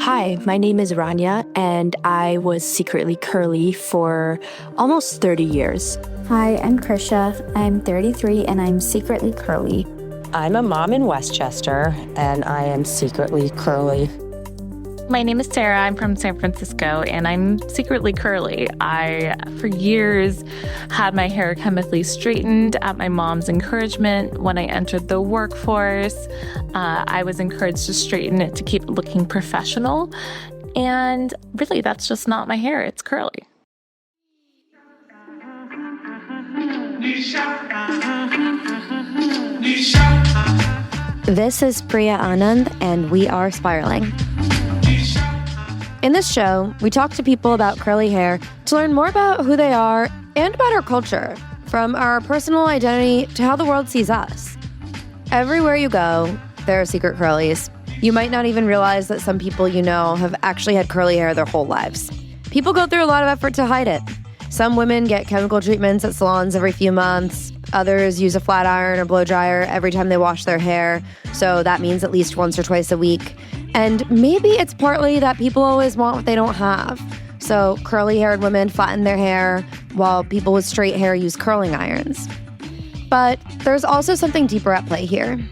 Hi, my name is Rania, and I was secretly curly for almost 30 years. Hi, I'm Krisha. I'm 33 and I'm secretly curly. I'm a mom in Westchester, and I am secretly curly. My name is Sarah. I'm from San Francisco, and I'm secretly curly. I, for years, had my hair chemically straightened at my mom's encouragement. When I entered the workforce, I was encouraged to straighten it to keep it looking professional. And really, that's just not my hair. It's curly. This is Priya Anand, and we are Spiraling. In this show, we talk to people about curly hair to learn more about who they are and about our culture, from our personal identity to how the world sees us. Everywhere you go, there are secret curlies. You might not even realize that some people you know have actually had curly hair their whole lives. People go through a lot of effort to hide it. Some women get chemical treatments at salons every few months. Others use a flat iron or blow dryer every time they wash their hair, so that means at least once or twice a week. And maybe it's partly that people always want what they don't have. So curly-haired women flatten their hair, while people with straight hair use curling irons. But there's also something deeper at play here.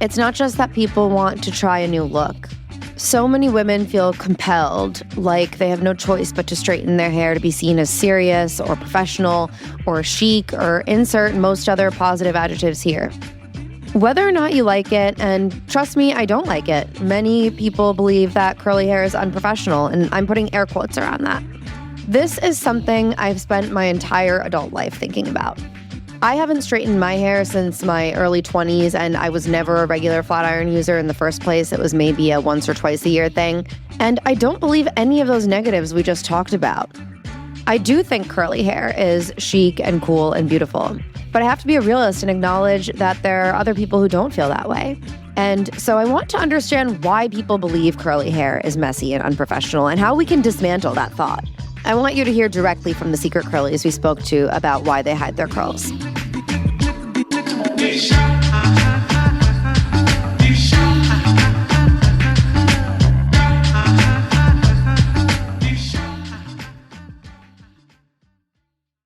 It's not just that people want to try a new look. So many women feel compelled, like they have no choice but to straighten their hair to be seen as serious or professional or chic or insert most other positive adjectives here. Whether or not you like it, and trust me, I don't like it, many people believe that curly hair is unprofessional, and I'm putting air quotes around that. This is something I've spent my entire adult life thinking about. I haven't straightened my hair since my early 20s, and I was never a regular flat iron user in the first place. It was maybe a once or twice a year thing. And I don't believe any of those negatives we just talked about. I do think curly hair is chic and cool and beautiful. But I have to be a realist and acknowledge that there are other people who don't feel that way. And so I want to understand why people believe curly hair is messy and unprofessional and how we can dismantle that thought. I want you to hear directly from the secret curlies we spoke to about why they hide their curls.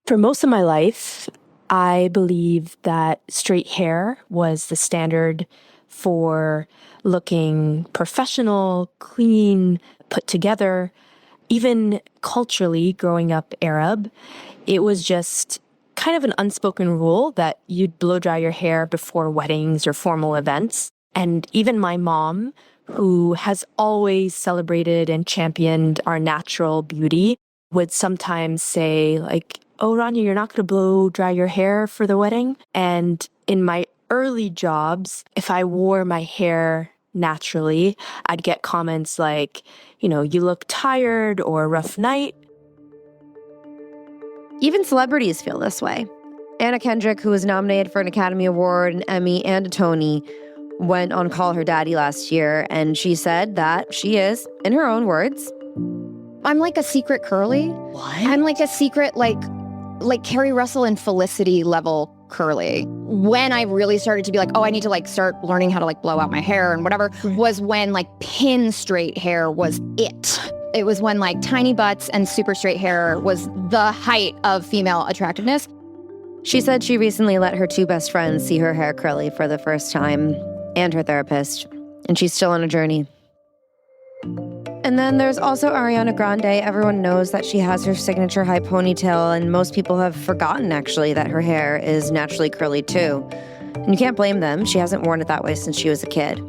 For most of my life, I believe that straight hair was the standard for looking professional, clean, put together. Even culturally, growing up Arab, it was just kind of an unspoken rule that you'd blow dry your hair before weddings or formal events. And even my mom, who has always celebrated and championed our natural beauty, would sometimes say, like, "Oh, Rania, you're not going to blow dry your hair for the wedding?" And in my early jobs, if I wore my hair naturally, I'd get comments like, "You look tired," or "rough night." Even celebrities feel this way. Anna Kendrick, who was nominated for an Academy Award, an Emmy, and a Tony, went on Call Her Daddy last year, and she said that she is, in her own words, "I'm like a secret curly." What? I'm like a secret, like Carrie Russell and Felicity level curly. When I really started to be like, oh, I need to start learning how to blow out my hair and whatever, was when pin straight hair was it. It was when tiny butts and super straight hair was the height of female attractiveness. She said she recently let her two best friends see her hair curly for the first time, and her therapist, and she's still on a journey. And then there's also Ariana Grande. Everyone knows that she has her signature high ponytail, and most people have forgotten, actually, that her hair is naturally curly, too. And you can't blame them. She hasn't worn it that way since she was a kid.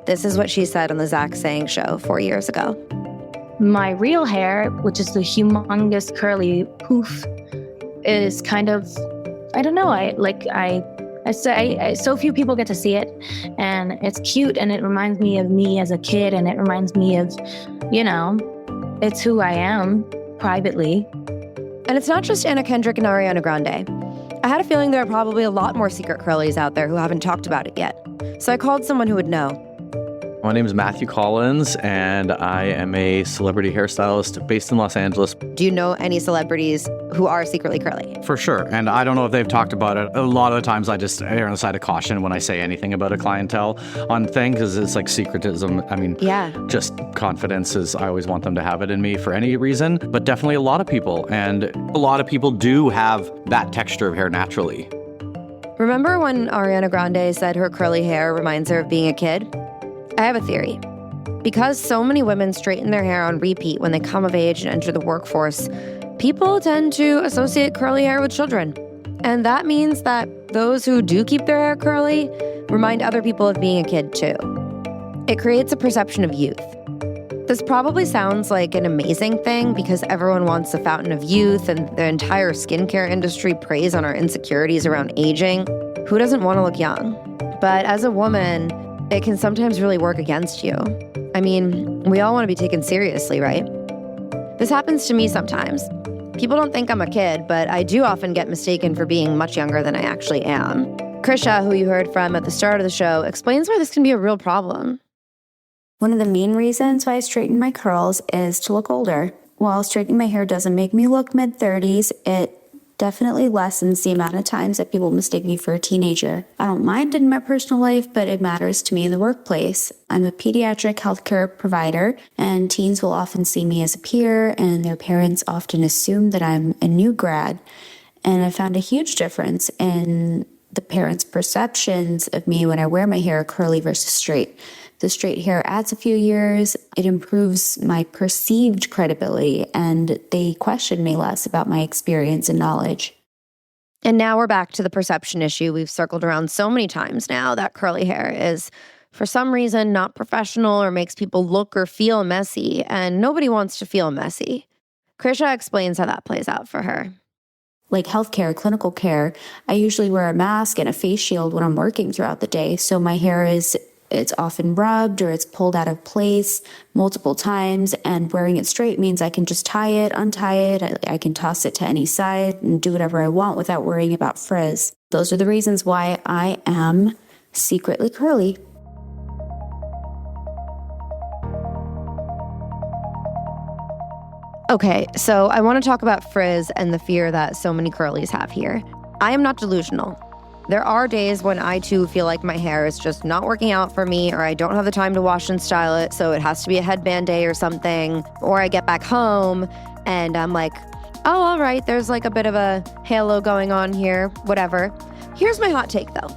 This is what she said on the Zach Sang Show 4 years ago. My real hair, which is the humongous curly poof, is kind of, I don't know, so few people get to see it, and it's cute, and it reminds me of me as a kid, and it reminds me of, it's who I am privately. And it's not just Anna Kendrick and Ariana Grande. I had a feeling there are probably a lot more secret curlies out there who haven't talked about it yet. So I called someone who would know. My name is Matthew Collins, and I am a celebrity hairstylist based in Los Angeles. Do you know any celebrities who are secretly curly? For sure. And I don't know if they've talked about it. A lot of the times I just err on the side of caution when I say anything about a clientele on things, because it's like secretism. I mean, just confidence is, I always want them to have it in me for any reason, but definitely a lot of people. And a lot of people do have that texture of hair naturally. Remember when Ariana Grande said her curly hair reminds her of being a kid? I have a theory. Because so many women straighten their hair on repeat when they come of age and enter the workforce, people tend to associate curly hair with children. And that means that those who do keep their hair curly remind other people of being a kid too. It creates a perception of youth. This probably sounds like an amazing thing because everyone wants a fountain of youth and the entire skincare industry preys on our insecurities around aging. Who doesn't want to look young? But as a woman, it can sometimes really work against you. I mean, we all want to be taken seriously, right? This happens to me sometimes. People don't think I'm a kid, but I do often get mistaken for being much younger than I actually am. Krisha, who you heard from at the start of the show, explains why this can be a real problem. One of the main reasons why I straighten my curls is to look older. While straightening my hair doesn't make me look mid-30s, it definitely lessens the amount of times that people mistake me for a teenager. I don't mind in my personal life, but it matters to me in the workplace. I'm a pediatric healthcare provider, and teens will often see me as a peer, and their parents often assume that I'm a new grad. And I found a huge difference in the parents' perceptions of me when I wear my hair curly versus straight. The straight hair adds a few years, it improves my perceived credibility, and they question me less about my experience and knowledge. And now we're back to the perception issue we've circled around so many times now, that curly hair is, for some reason, not professional or makes people look or feel messy, and nobody wants to feel messy. Krisha explains how that plays out for her. Like healthcare, clinical care, I usually wear a mask and a face shield when I'm working throughout the day, so my hair it's often rubbed or it's pulled out of place multiple times, and wearing it straight means I can just tie it, untie it, I can toss it to any side and do whatever I want without worrying about frizz. Those are the reasons why I am secretly curly. Okay, so I want to talk about frizz and the fear that so many curlies have here. I am not delusional. There are days when I too feel like my hair is just not working out for me, or I don't have the time to wash and style it, so it has to be a headband day or something. Or I get back home and I'm like, oh, all right, there's like a bit of a halo going on here, whatever. Here's my hot take though.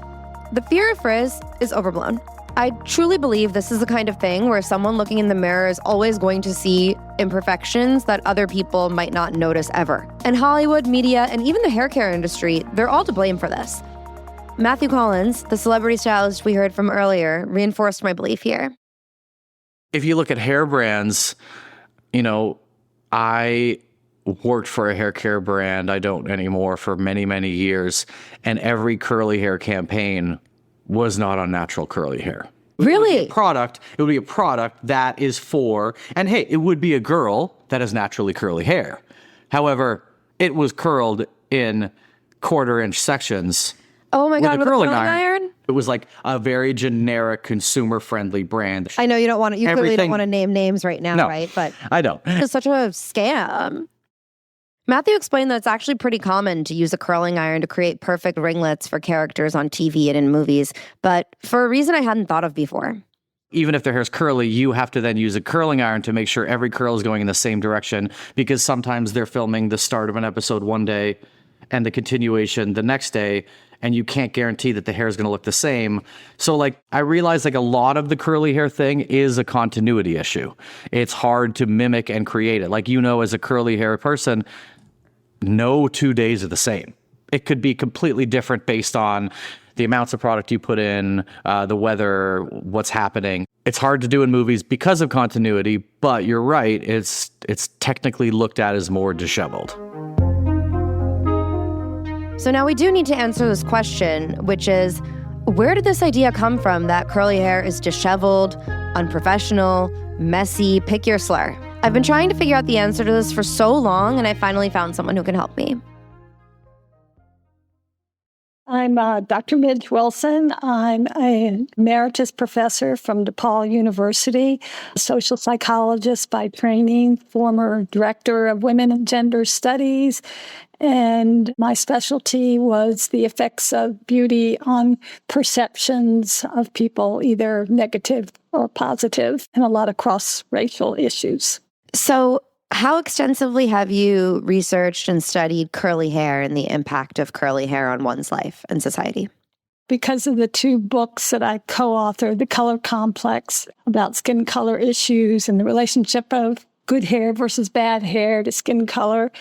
The fear of frizz is overblown. I truly believe this is the kind of thing where someone looking in the mirror is always going to see imperfections that other people might not notice ever. And Hollywood, media, and even the hair care industry, they're all to blame for this. Matthew Collins, the celebrity stylist we heard from earlier, reinforced my belief here. If you look at hair brands, I worked for a hair care brand, I don't anymore, for many, many years, and every curly hair campaign was not on natural curly hair. Really? It would be a product that is for, and hey, it would be a girl that has naturally curly hair. However, it was curled in 1/4-inch sections. Oh my God, with a curling iron. iron? It was like a very generic, consumer-friendly brand. I know you clearly don't want to name names right now, No, right? But I don't. it's such a scam. Matthew explained that it's actually pretty common to use a curling iron to create perfect ringlets for characters on TV and in movies, but for a reason I hadn't thought of before. Even if their hair's curly, you have to then use a curling iron to make sure every curl is going in the same direction, because sometimes they're filming the start of an episode one day and the continuation the next day, and you can't guarantee that the hair is going to look the same. So I realize a lot of the curly hair thing is a continuity issue. It's hard to mimic and create it. As a curly hair person, no 2 days are the same. It could be completely different based on the amounts of product you put in, the weather, what's happening. It's hard to do in movies because of continuity, but you're right, it's technically looked at as more disheveled. So now we do need to answer this question, which is, where did this idea come from that curly hair is disheveled, unprofessional, messy, pick your slur? I've been trying to figure out the answer to this for so long, and I finally found someone who can help me. I'm Dr. Midge Wilson. I'm an emeritus professor from DePaul University, social psychologist by training, former director of women and gender studies. And my specialty was the effects of beauty on perceptions of people, either negative or positive, and a lot of cross-racial issues. So, how extensively have you researched and studied curly hair and the impact of curly hair on one's life and society? Because of the two books that I co-authored, The Color Complex, about skin color issues and the relationship of good hair versus bad hair to skin color,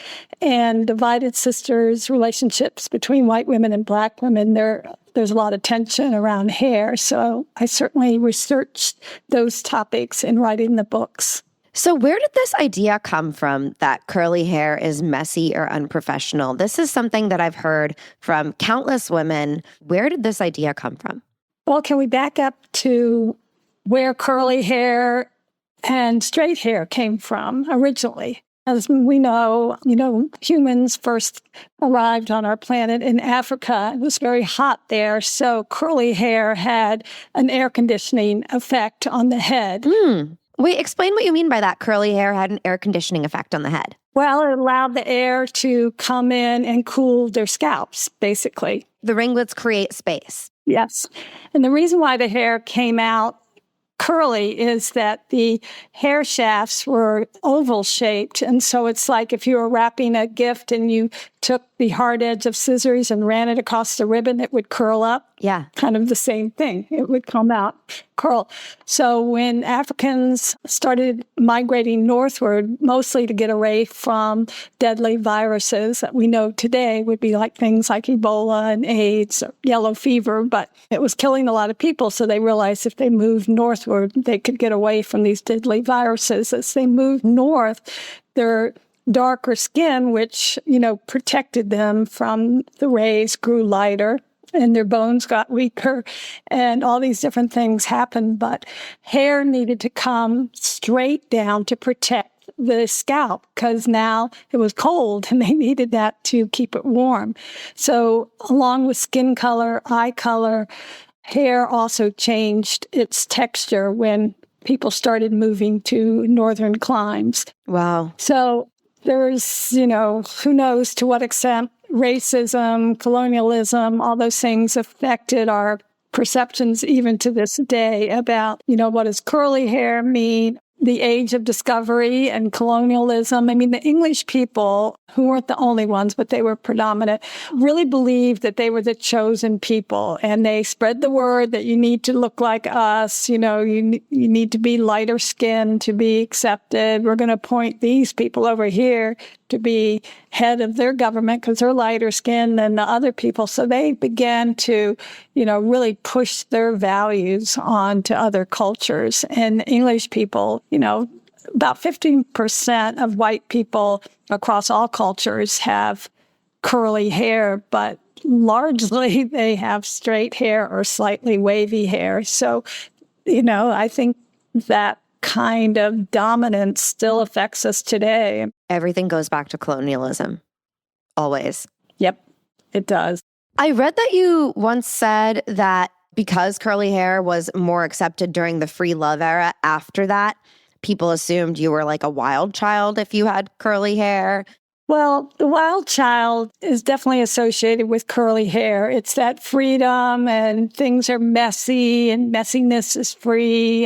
and Divided Sisters, relationships between white women and black women, there's a lot of tension around hair. So I certainly researched those topics in writing the books. So where did this idea come from that curly hair is messy or unprofessional? This is something that I've heard from countless women. Where did this idea come from? Well, can we back up to where curly hair and straight hair came from originally? As we know, humans first arrived on our planet in Africa. It was very hot there, so curly hair had an air conditioning effect on the head. Wait, explain what you mean by that. Curly hair had an air conditioning effect on the head. Well, it allowed the air to come in and cool their scalps, basically. The ringlets create space. Yes. And the reason why the hair came out curly is that the hair shafts were oval shaped. And so it's like if you were wrapping a gift and you took the hard edge of scissors and ran it across the ribbon, it would curl up. Yeah. Kind of the same thing. It would come out curl. So when Africans started migrating northward, mostly to get away from deadly viruses that we know today would be like things like Ebola and AIDS, or yellow fever, but it was killing a lot of people. So they realized if they moved northward, they could get away from these deadly viruses. As they moved north, their darker skin, which, protected them from the rays, grew lighter, and their bones got weaker, and all these different things happened. But hair needed to come straight down to protect the scalp, because now it was cold and they needed that to keep it warm. So along with skin color, eye color, hair also changed its texture when people started moving to northern climes. Wow. So there's, who knows to what extent racism, colonialism, all those things affected our perceptions even to this day about, what does curly hair mean? The age of discovery and colonialism. I mean, the English people, who weren't the only ones, but they were predominant, really believed that they were the chosen people. And they spread the word that you need to look like us. You need to be lighter skinned to be accepted. We're going to appoint these people over here to be head of their government because they're lighter skinned than the other people. So they began to, really push their values on to other cultures. And English people, about 15% of white people across all cultures have curly hair, but largely they have straight hair or slightly wavy hair. So, I think that kind of dominance still affects us today. Everything goes back to colonialism. Always. Yep, it does. I read that you once said that because curly hair was more accepted during the free love era, after that, people assumed you were like a wild child if you had curly hair. Well, the wild child is definitely associated with curly hair. It's that freedom and things are messy and messiness is free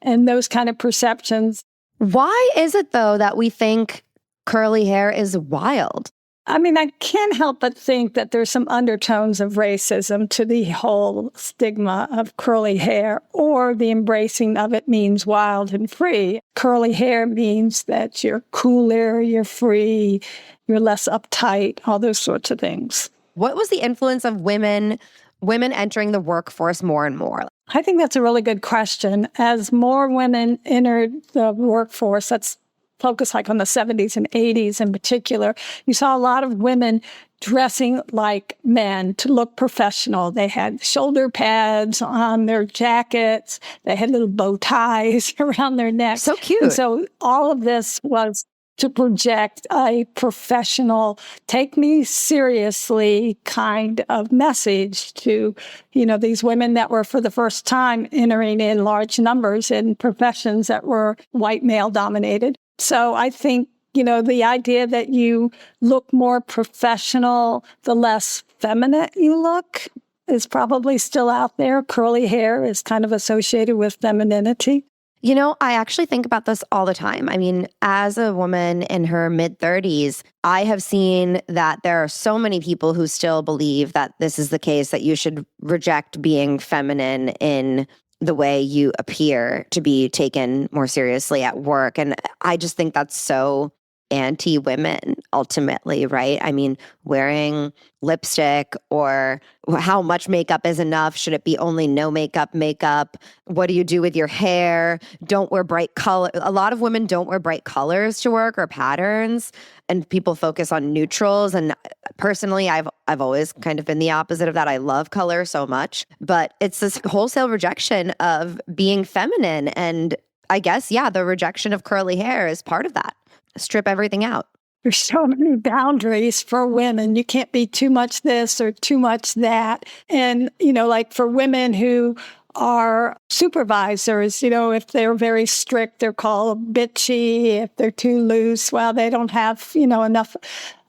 and those kind of perceptions. Why is it, though, that we think curly hair is wild? I mean, I can't help but think that there's some undertones of racism to the whole stigma of curly hair, or the embracing of it means wild and free. Curly hair means that you're cooler, you're free, you're less uptight, all those sorts of things. What was the influence of women entering the workforce more and more? I think that's a really good question. As more women entered the workforce, that's focus like on the 70s and 80s in particular, you saw a lot of women dressing like men to look professional. They had shoulder pads on their jackets. They had little bow ties around their necks. So cute. And so all of this was to project a professional, take me seriously kind of message to, these women that were for the first time entering in large numbers in professions that were white male dominated. So I think, the idea that you look more professional, the less feminine you look is probably still out there. Curly hair is kind of associated with femininity. I actually think about this all the time. I mean, as a woman in her mid-30s, I have seen that there are so many people who still believe that this is the case, that you should reject being feminine in the way you appear to be taken more seriously at work. And I just think that's so anti-women ultimately, right? I mean, wearing lipstick or how much makeup is enough? Should it be only no makeup? What do you do with your hair? Don't wear bright color. A lot of women don't wear bright colors to work or patterns, and people focus on neutrals. And personally, I've always kind of been the opposite of that. I love color so much, but it's this wholesale rejection of being feminine. And I guess, the rejection of curly hair is part of that. Strip everything out. There's so many boundaries for women. You can't be too much this or too much that. And, like for women who are supervisors, if they're very strict, they're called bitchy. If they're too loose, well, they don't have, enough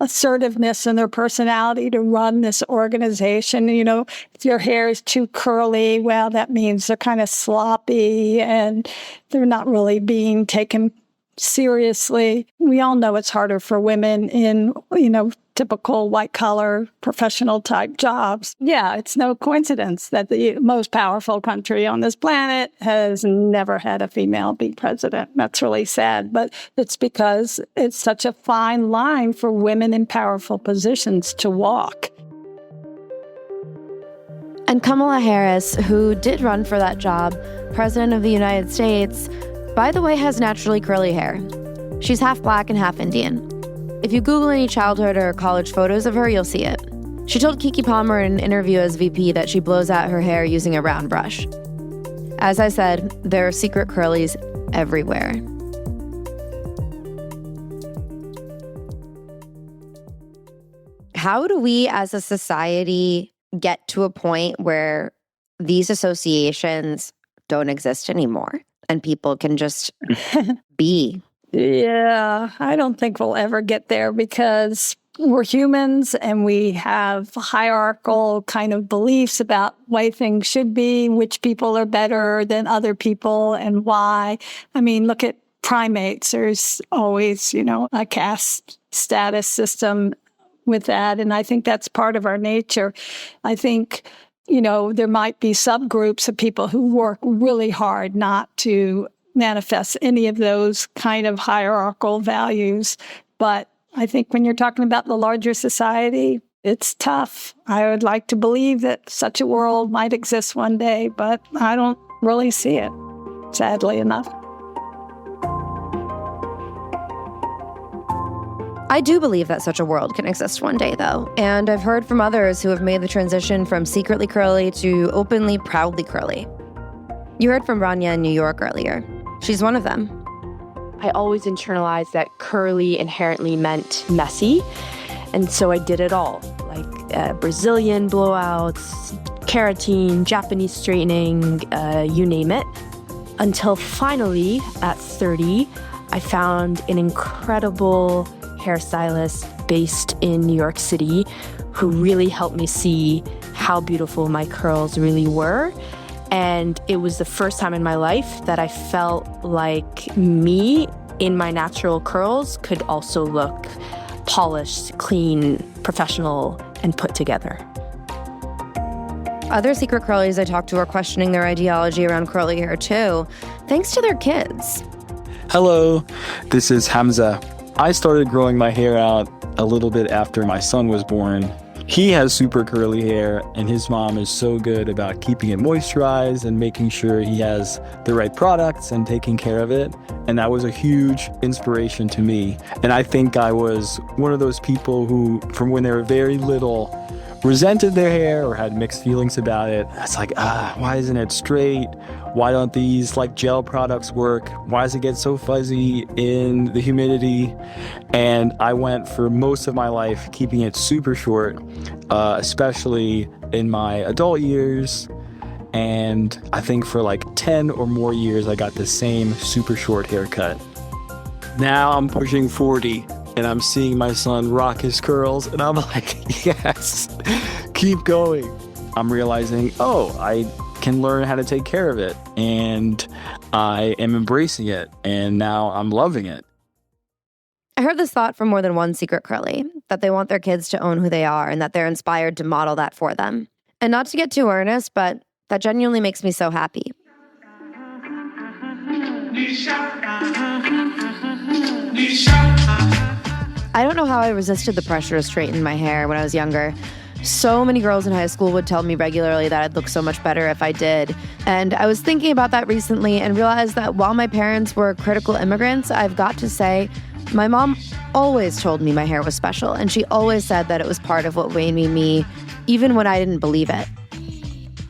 assertiveness in their personality to run this organization. If your hair is too curly, well, that means they're kind of sloppy and they're not really being taken seriously. We all know it's harder for women in, typical white-collar professional type jobs. Yeah, it's no coincidence that the most powerful country on this planet has never had a female be president. That's really sad, but it's because it's such a fine line for women in powerful positions to walk. And Kamala Harris, who did run for that job, President of the United States, by the way, has naturally curly hair. She's half black and half Indian. If you Google any childhood or college photos of her, you'll see it. She told Keke Palmer in an interview as VP that she blows out her hair using a round brush. As I said, there are secret curlies everywhere. How do we as a society get to a point where these associations don't exist anymore and people can just be? Yeah, I don't think we'll ever get there because we're humans and we have hierarchical kind of beliefs about way things should be, which people are better than other people and why. I mean, look at primates. There's always, a caste status system with that. And I think that's part of our nature. I think, there might be subgroups of people who work really hard not to manifest any of those kind of hierarchical values. But I think when you're talking about the larger society, it's tough. I would like to believe that such a world might exist one day, but I don't really see it, sadly enough. I do believe that such a world can exist one day, though. And I've heard from others who have made the transition from secretly curly to openly, proudly curly. You heard from Rania in New York earlier. She's one of them. I always internalized that curly inherently meant messy. And so I did it all, like Brazilian blowouts, keratin, Japanese straightening, you name it. Until finally, at 30, I found an incredible hairstylist based in New York City who really helped me see how beautiful my curls really were. And it was the first time in my life that I felt like me in my natural curls could also look polished, clean, professional, and put together. Other secret curlies I talked to are questioning their ideology around curly hair too, thanks to their kids. Hello, this is Hamza. I started growing my hair out a little bit after my son was born. He has super curly hair, and his mom is so good about keeping it moisturized and making sure he has the right products and taking care of it. And that was a huge inspiration to me. And I think I was one of those people who, from when they were very little, resented their hair or had mixed feelings about it. It's like, why isn't it straight? Why don't these like gel products work? Why does it get so fuzzy in the humidity? And I went for most of my life keeping it super short, especially in my adult years. And I think for like 10 or more years, I got the same super short haircut. Now I'm pushing 40 and I'm seeing my son rock his curls and I'm like, yes, keep going. I'm realizing, I can learn how to take care of it, and I am embracing it, and now I'm loving it. I heard this thought from more than one secret curly, that they want their kids to own who they are and that they're inspired to model that for them. And not to get too earnest, but that genuinely makes me so happy. I don't know how I resisted the pressure to straighten my hair when I was younger. So many girls in high school would tell me regularly that I'd look so much better if I did. And I was thinking about that recently and realized that while my parents were critical immigrants, I've got to say, my mom always told me my hair was special, and she always said that it was part of what made me me, even when I didn't believe it.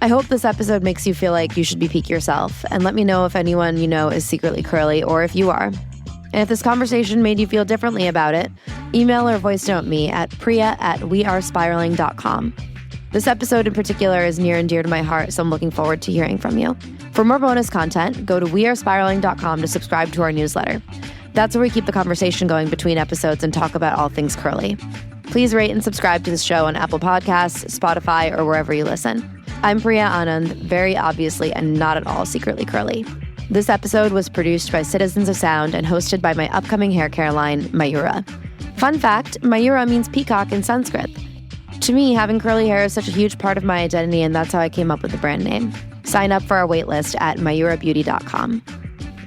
I hope this episode makes you feel like you should be peak yourself, and let me know if anyone you know is secretly curly or if you are. And if this conversation made you feel differently about it, email or voice note me at priya@wearespiraling.com. This episode in particular is near and dear to my heart, so I'm looking forward to hearing from you. For more bonus content, go to wearespiraling.com to subscribe to our newsletter. That's where we keep the conversation going between episodes and talk about all things curly. Please rate and subscribe to this show on Apple Podcasts, Spotify, or wherever you listen. I'm Priya Anand, very obviously and not at all secretly curly. This episode was produced by Citizens of Sound and hosted by my upcoming hair care line, Mayura. Fun fact, Mayura means peacock in Sanskrit. To me, having curly hair is such a huge part of my identity, and that's how I came up with the brand name. Sign up for our waitlist at mayurabeauty.com.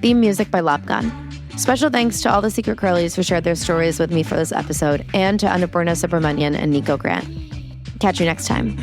Theme music by Lapgun. Special thanks to all the secret curlies who shared their stories with me for this episode, and to Annapurna Subramanian and Nico Grant. Catch you next time.